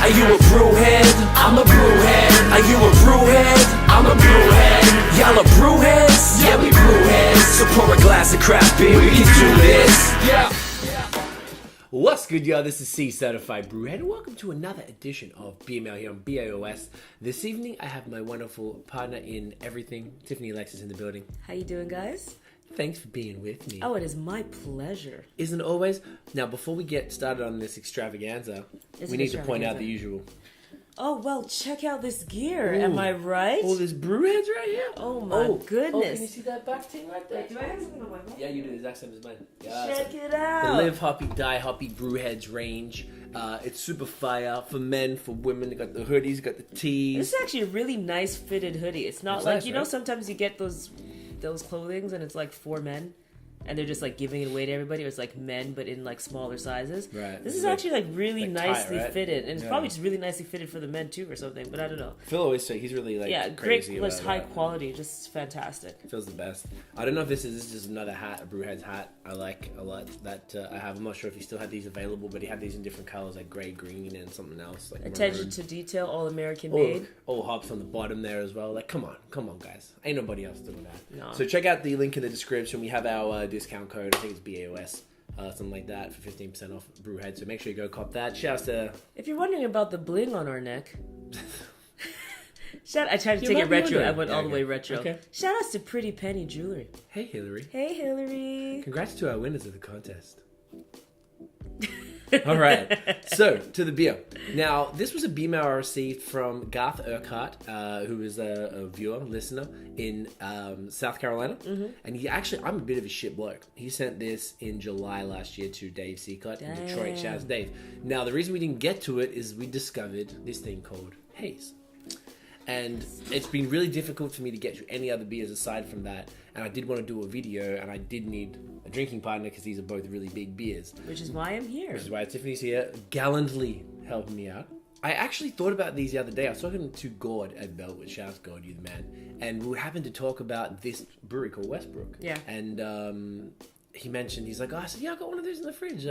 Are you a brewhead? I'm a brewhead. Are you a brewhead? I'm a brewhead. Y'all are brewheads? Yeah, we brewheads. So pour a glass of craft beer, we can do this. Yeah. What's good, y'all? This is C Certified Brewhead, and welcome to another edition of BML here on BAOS. This evening, I have my wonderful partner in everything, Tiffany Alexis, in the building. How you doing, guys? Thanks for being with me. Oh, it is my pleasure. Isn't it always? Now, before we get started on this extravaganza, we need to point out the usual. Oh, well, check out this gear. Ooh. Am I right? Oh, there's BrewHeads right here. Oh, my goodness. Oh, can you see that back thing right there? Do I have something on my phone? Yeah, you do. The exact same as mine. Yeah, Check it the out. Live Hoppy, Die Hoppy BrewHeads range. It's super fire for men, for women. They got the hoodies, got the tees. This is actually a really nice fitted hoodie. It's not like, nice, you know, right? sometimes you get those clothings and it's like for men. And they're just like giving it away to everybody. Or it's like men, but in like smaller sizes. Right. This is actually like really like tight, nicely right? fitted, and it's Yeah. probably just really nicely fitted for the men too, or something. But I don't know. Phil always say he's really like Yeah, crazy great, about high that. quality, just fantastic. Phil's the best. I don't know if this is just another hat, a BrewHeads hat. I like a lot that I have. I'm not sure if he still had these available, but he had these in different colors, like gray, green, and something else. Like Attention maroon. to detail, all American Oh, made. all hops on the bottom there as well. Like, come on, guys. Ain't nobody else doing that. No. So check out the link in the description. We have our discount code. I think it's BAOS. Something like that for 15% off BrewHeads. So make sure you go cop that. Shouts to... If you're wondering about the bling on our neck, I tried to You take might it be retro. wondering. I went all the Okay. way retro. Okay. Shout outs to Pretty Pennie Jewellery. Hey, Hillary. Hey, Hillary. Congrats to our winners of the contest. All right, so to the beer. Now, this was a beer mail I received from Garth Urquhart, who is a viewer, listener in South Carolina. Mm-hmm. And he actually, I'm a bit of a shit bloke. He sent this in July last year to Dave Seacott in Detroit. Shout out to Dave. Now, the reason we didn't get to it is we discovered this thing called haze. And it's been really difficult for me to get to any other beers aside from that. And I did want to do a video, and I did need a drinking partner because these are both really big beers. Which is why I'm here. Which is why Tiffany's here, gallantly helping me out. I actually thought about these the other day. I was talking to Gord at Bellwood. Shout out to Gord, you the man. And we happened to talk about this brewery called Westbrook. Yeah. And he mentioned, he's like, oh, I said, yeah, I got one of those in the fridge.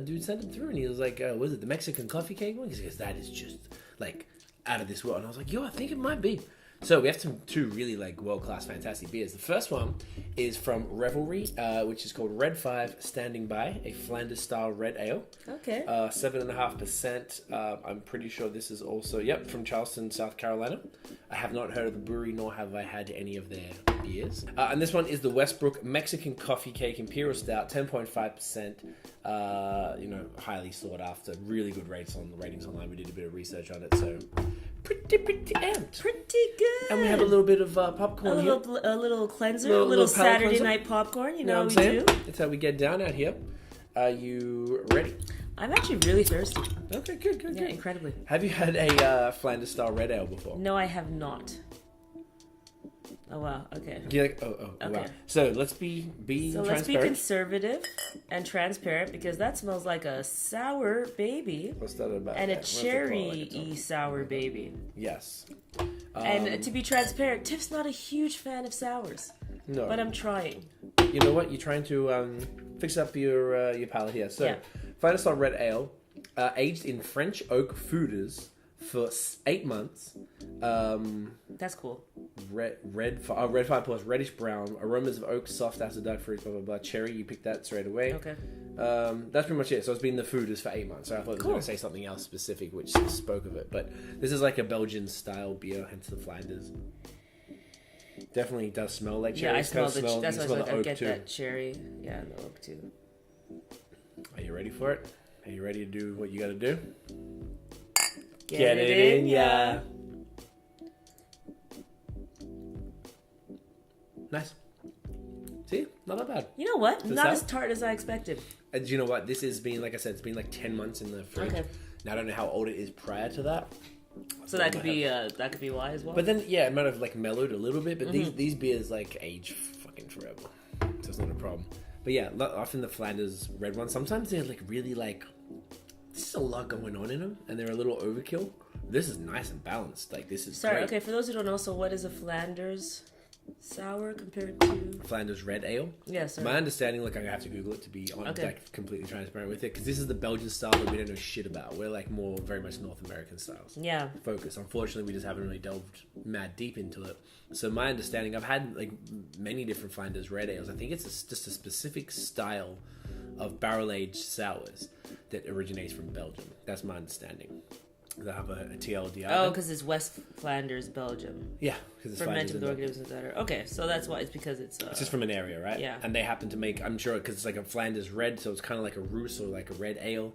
Dude sent it through, and he was like, was it the Mexican coffee cake one? He goes, that is just like out of this world. And I was like, yo, I think it might be. So we have two really like world-class fantastic beers. The first one is from Revelry, which is called Red 5 Standing By, a Flanders style red ale. Okay. 7.5%. I'm pretty sure this is also, from Charleston, South Carolina. I have not heard of the brewery, nor have I had any of their beers. And this one is the Westbrook Mexican Coffee Cake Imperial Stout, 10.5%. Highly sought after. Really good ratings online. We did a bit of research on it, so pretty amped. Pretty good. And we have a little bit of popcorn here. A little cleanser, Little a little palate Saturday cleanser. night popcorn. You know Know what what we I'm do. saying? That's how we get down out here. Are you ready? I'm actually really thirsty. Okay, good. Yeah, incredibly. Have you had a Flanders style red ale before? No, I have not. Oh wow. Okay. You're like, wow. Okay. So let's be So let's be transparent. conservative and transparent because that smells like a sour baby What's that about? and a What's it called? cherry-y sour baby. Yes. And to be transparent, Tiff's not a huge fan of sours, No. but I'm trying. You know what? You're trying to fix up your palate here. So, Yeah. Flanders style red ale, aged in French oak foeders for 8 months. That's cool. Red 5 plus reddish brown, aromas of oak, soft acid, dark fruit, blah blah blah. Cherry, you picked that straight away. Okay. That's pretty much it. So it's been the foeders for 8 months. So I thought I was going to say something else specific, which spoke of it. But this is like a Belgian style beer, hence the Flanders. Definitely does smell like cherry. Yeah, I smell That's the. why That's why I oak get too. that cherry. Yeah, the oak too. Are you ready for it? Are you ready to do what you got to do? Get it in, yeah. Nice. See? Not that bad. You know what? Does Not that- as tart as I expected. And you know what? This has been, like I said, it's been like 10 months in the fridge. Okay. Now, I don't know how old it is prior to that. So that could be why as well. But then, yeah, it might have like mellowed a little bit. But Mm-hmm. these beers like age fucking forever. So it's not a problem. But yeah, often the Flanders red ones, sometimes they're like really like, there's a lot going on in them. And they're a little overkill. This is nice and balanced. Like, this is Sorry, great. okay, for those who don't know, so what is a Flanders? sour compared to... Flanders Red Ale. Yes. My understanding, look, I have to Google it to be on like completely transparent with it, because this is the Belgian style that we don't know shit about. We're like more very much North American styles. Yeah. Focus. Unfortunately, we just haven't really delved mad deep into it. So my understanding, I've had like many different Flanders Red Ales. I think it's just a specific style of barrel-aged sours that originates from Belgium. That's my understanding. They have a TLDR. Oh, because it's West Flanders, Belgium. Yeah, because it's fermented with organisms that are... Okay, so that's why. It's because it's... it's just from an area, right? Yeah. And they happen to make, I'm sure, because it's like a Flanders Red, so it's kind of like a Roos or like a red ale,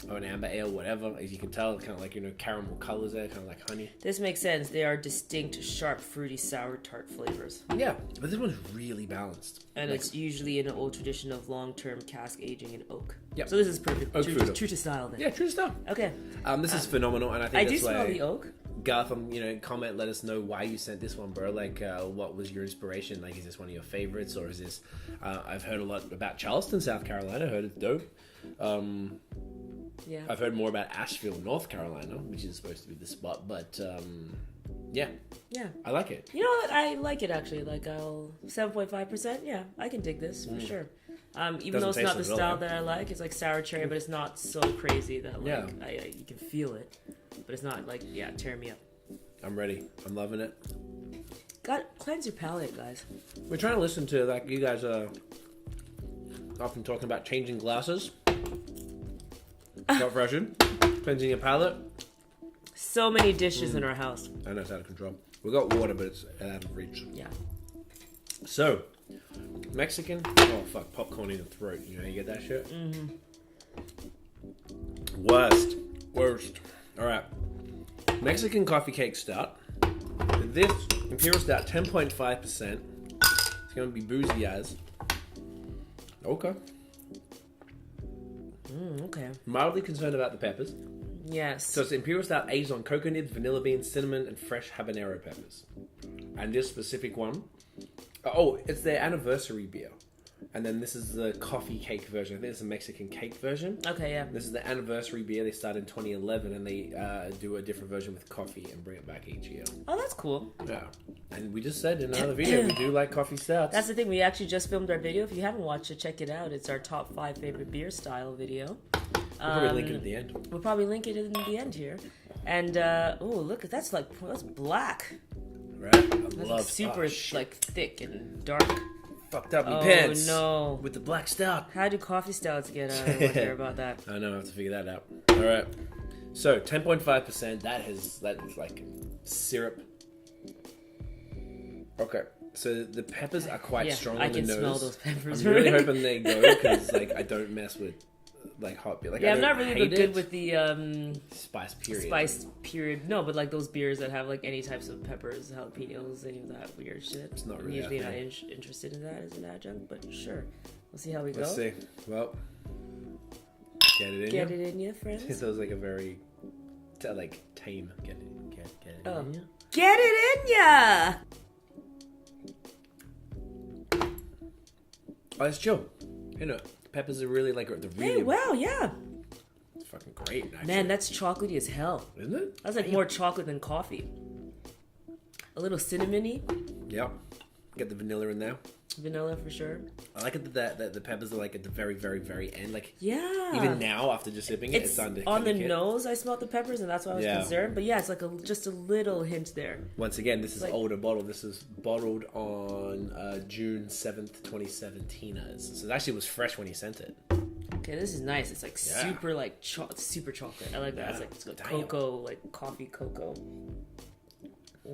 or an amber ale, whatever. As you can tell, kind of like, you know, caramel colors there, kind of like honey. This makes sense. They are distinct, sharp, fruity, sour, tart flavors. Yeah, but this one's really balanced. And like, it's usually in an old tradition of long-term cask aging in oak. Yep. So this is perfect. Oak True to style then. yeah, true stuff. Okay. This is phenomenal, and I think I that's do smell why the oak. Garth, comment, let us know why you sent this one, bro. Like, what was your inspiration? Like, is this one of your favorites, or is this? I've heard a lot about Charleston, South Carolina. Heard it's dope. Yeah. I've heard more about Asheville, North Carolina, which is supposed to be the spot. But yeah, I like it. You know what? I like it actually. Like, 7.5%. Yeah, I can dig this for sure. Even though it's not the style that I like, it's like sour cherry, but it's not so crazy that like you can feel it. But it's not like tear me up. I'm ready. I'm loving it. Cleanse your palate, guys. We're trying to listen to, like, you guys are often talking about changing glasses. Not version. Cleansing your palate. So many dishes in our house. I know it's out of control. We got water, but it's out of reach. Yeah. So, Mexican. Oh, fuck. Popcorn in the throat. You know, you get that shit? Mm-hmm. Worst. All right. Mexican coffee cake stout. This Imperial Stout, 10.5%. It's going to be boozy as. Okay. Okay. Mildly concerned about the peppers. Yes. So it's Imperial Stout aged on cocoa nibs, vanilla beans, cinnamon, and fresh habanero peppers. And this specific one... Oh, it's their anniversary beer. And then this is the coffee cake version. I think it's a Mexican cake version. Okay, yeah. This is the anniversary beer. They started in 2011, and they do a different version with coffee and bring it back each year. Oh, that's cool. Yeah. And we just said in another video, we do like coffee stouts. That's the thing. We actually just filmed our video. If you haven't watched it, check it out. It's our top 5 favorite beer style video. We'll probably link it at the end. We'll probably link it in the end here. And, look, that's black. Right? I That's love like super, like, thick and dark. Fucked up my pants. Oh, no. With the black stout. How do coffee stouts get I wonder about that. I know, I have to figure that out. All right. So, 10.5%. That is like syrup. Okay. So, the peppers are quite strong on the nose. I can smell those peppers. I'm really hoping they go, because like, I don't mess with like hot beer. Like, I'm not really good with the spice period. Spice period. No, but like those beers that have like any types of peppers, jalapenos, any of that weird shit. It's not really usually not interested in that as an adjunct, but sure. We'll see how we go. Let's see. Well, get it in Get it in you, friends. It sounds like a very like tame. Get it in you. Get it in ya. Oh, it's chill. You know, the peppers are really like the really. Hey, wow, yeah. It's fucking great. Actually. Man, that's chocolatey as hell. Isn't it? That's like more chocolate than coffee. A little cinnamony. Yep. Get the vanilla in there. Vanilla for sure. I like it that the peppers are like at the very, very, very end. Like, yeah. even now after just sipping it, it's starting to on the kick. nose. I smelled the peppers, and that's why I was concerned. But yeah, it's like just a little hint there. Once again, this is like, older bottle. This is bottled on June 7th, 2017. So it actually was fresh when he sent it. Okay, this is nice. It's like super like super chocolate. I like that. Yeah. It's like cocoa, like coffee cocoa.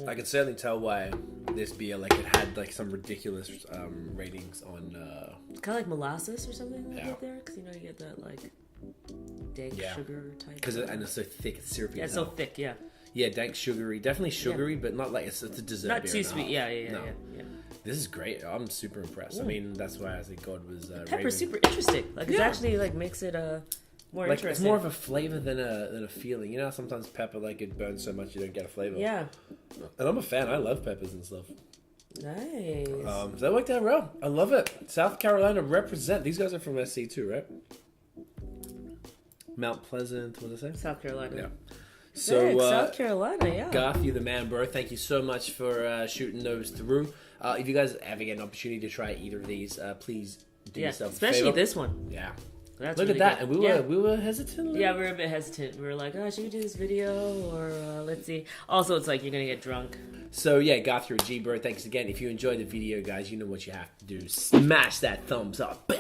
I can certainly tell why this beer, like, it had like some ridiculous ratings on. It's kind of like molasses or something like that there, because you get that like dank sugar type. And it's so thick, it's syrupy. Yeah, it's so thick. Yeah. Yeah, dank, sugary, definitely sugary, but not like it's a dessert. Not beer too sweet. Yeah. This is great. I'm super impressed. I mean, that's why I think God was. Pepper's super interesting. Like it's actually like makes it more interesting. It's more of a flavor than a feeling. You know, sometimes pepper like it burns so much you don't get a flavor. Yeah. And I'm a fan. I love peppers and stuff. Nice. So that worked out well. I love it. South Carolina represent. These guys are from SC too, right? Mount Pleasant. What did I say? South Carolina. Yeah. So, South Carolina, yeah. Garth, you're the man, bro. Thank you so much for shooting those through. If you guys ever get an opportunity to try either of these, please do yourself a especially favor. this one. Yeah. That's Look really at that. good. And we were hesitant. Yeah, we were a bit hesitant. We were like, oh, should we do this video? Or let's see. Also, it's like you're going to get drunk. So, yeah, Garth, you're a G, bro. Thanks again. If you enjoyed the video, guys, you know what you have to do. Smash that thumbs up.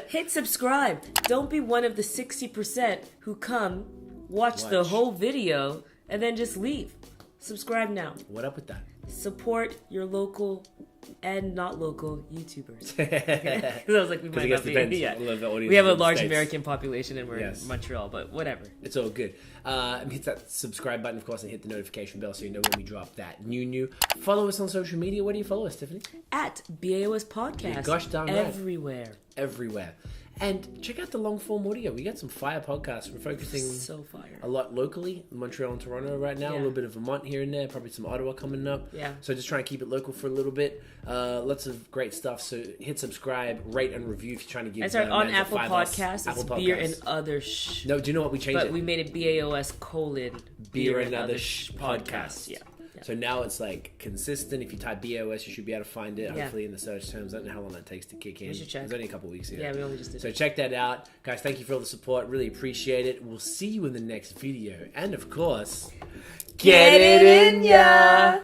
Hit subscribe. Don't be one of the 60% who come, watch the whole video, and then just leave. Subscribe now. What up with that? Support your local and not local YouTubers. Because I was like, we might not be. Yeah. We have a large American population and we're in Montreal, but whatever. It's all good. Hit that subscribe button, of course, and hit the notification bell so you know when we drop that new. Follow us on social media. Where do you follow us, Tiffany? At BAOS Podcast. Yeah, gosh darn right. Everywhere. And check out the long form audio. We got some fire podcasts. We're focusing so fire. a lot locally, Montreal and Toronto right now. A little bit of Vermont here and there. Probably some Ottawa coming up. Yeah. So just trying to keep it local for a little bit. Lots of great stuff. So hit subscribe, rate and review if you're trying to give. It's on Apple Podcasts. It's beer and other No, do you know what we changed? But we made it BAOS : beer and other podcasts. Yeah. So now it's like consistent. If you type BAOS, you should be able to find it. Hopefully in the search terms. I don't know how long that takes to kick in. We should check. It's only a couple weeks ago. Yeah, we only just did. So check that out, guys. Thank you for all the support. Really appreciate it. We'll see you in the next video, and of course, get it in ya.